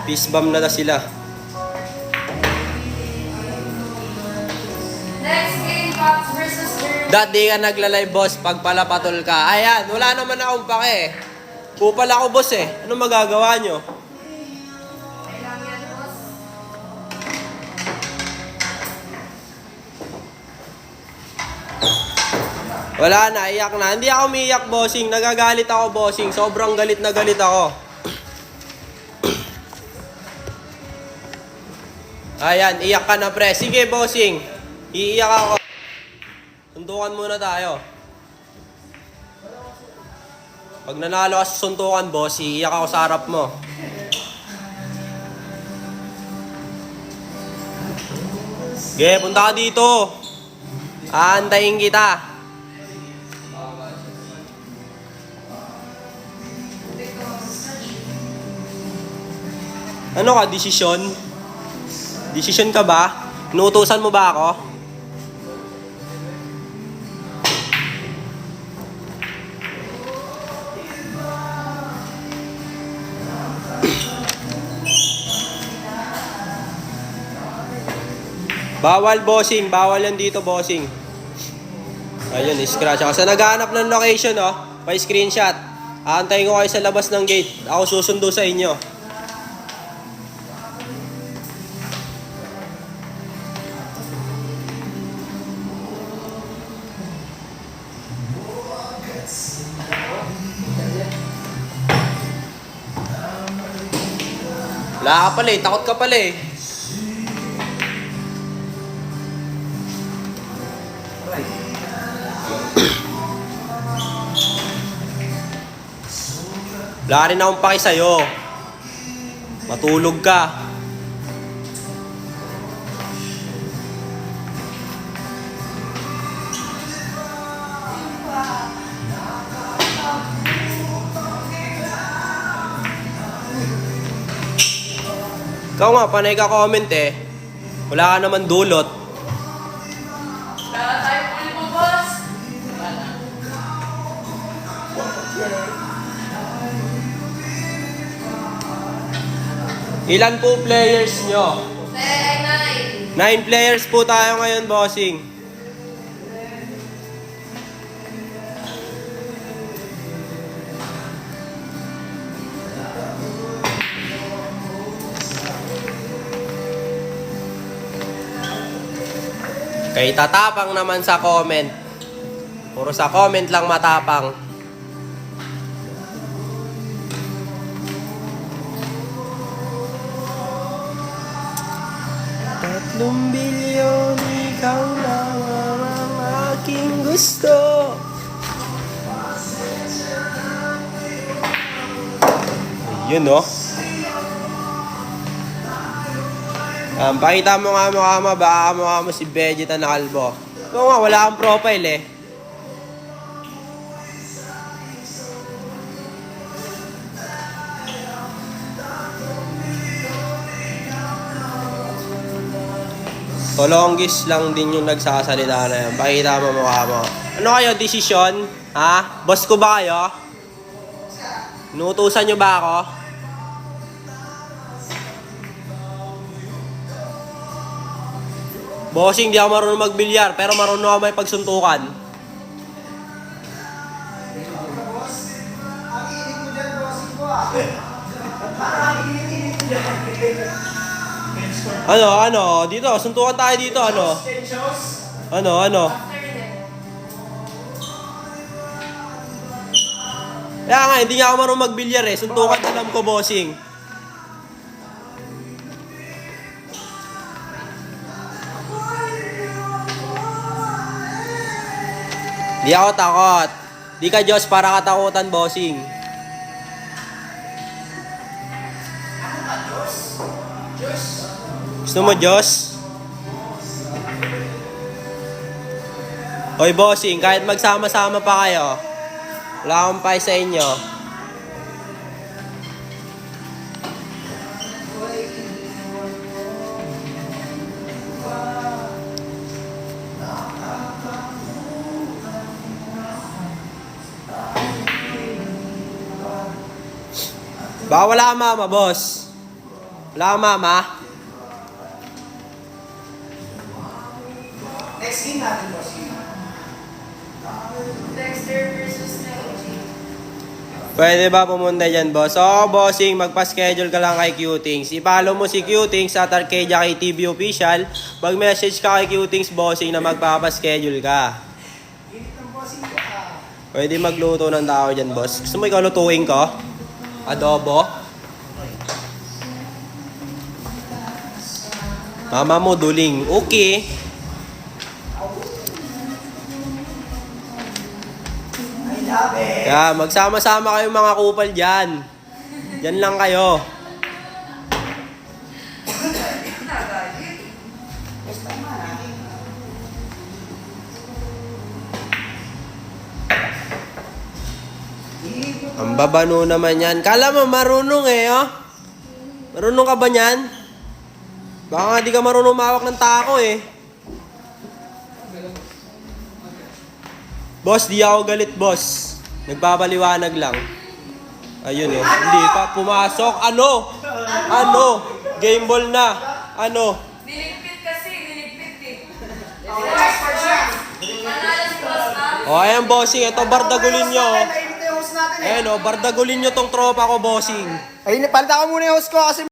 Peace bomb na sila. Next game, Pops versus Girl. Dati ka nagla-live, boss, pag pala patol ka. Ayan, wala naman akong pake. Kupal ako, boss eh. Ano magagawa nyo? Okay lang yan, boss. Wala na, iyak na. Hindi ako umiiyak, bossing. Nagagalit ako, bossing. Sobrang galit na galit ako. Ayan, iyak ka na, pre. Sige, bossing. Iiyak ako. Suntukan muna tayo. Pag nanalo ka sa suntukan, boss, iiyak ako sa harap mo. Sige, punta ka dito. Aantayin kita. Ano ka, desisyon? Desisyon ka ba? Inuutusan mo ba ako? Bawal, bossing. Bawal yan dito, bossing. Ayun, scratch ako. Sa naghahanap ng location, oh, pa-screenshot. Aantayin ko kayo sa labas ng gate. Ako susundo sa inyo. Wala ka pala eh. Takot ka pala eh. Wala rin akong paki sa'yo. Matulog ka. Ikaw nga, panay ka comment eh. Wala ka naman dulot. Wala tayo puli mo, boss. Ilan po players nyo? 9. 9 players po tayo ngayon, bossing. Kay tatapang naman sa comment. Puro sa comment lang matapang. Tatlong bilyon, ikaw lang ang aking gusto. Yun, no? Pakita mo nga mukha mo, baka mukha mo si Vegeta na kalbo. Oo nga, wala kang profile eh. Tolongis lang din yung nagsasalita na yan. Pakita mo mukha mo. Ano kayo, desisyon? Ha? Boss ko ba kayo? Inuutusan nyo ba ako? Bossing, di ako marunong magbilyar, pero marunong ako may pagsuntukan. Ano? Dito, suntukan tayo dito, ano? Ano? Kaya nga, hindi nga ako marunong magbilyar eh. Suntukan alam ko, bossing. Di ako takot. Di ka Diyos para katakutan, bossing. Gusto mo Diyos? Hoy, bossing, kahit magsama-sama pa kayo, wala akong pay sa inyo. Baka wala ka mama, boss. Wala kang mama? Next game natin, bossing. Dexter versus Neji. Pwede ba pumunta dyan, boss? Oo, bossing, magpa-schedule ka lang kay Qtings. I-follow mo si Qtings at Arcadia KTV Official. Mag-message ka kay Qtings, bossing, na magpapaschedule ka. Init ng bossing ko. Pwede magluto ng tao dyan, boss. Gusto mo ikaw lutuin ko? Adobo? Mama mo, duling. Okay. I love it. Kaya magsama-sama kayong mga kupal dyan. Dyan lang kayo. Ang babano naman yan. Kala mo marunong eh, oh. Marunong ka ba niyan? Baka nga di ka marunong mawak ng tako eh. Boss, di ako galit, boss. Nagpapaliwanag lang. Ayun oh. Hindi pa pumasok. Ano? Ano? Game ball na. Ano? Niligpit kasi, niligpit eh. Last for shot. Manalo si boss na. O, ayan, bossing. Ito, bardagulin nyo. Nainit na yung host natin eh. Ayan o, bardagulin nyo tong tropa ko, bossing. Ayun, palita ko muna yung host ko kasi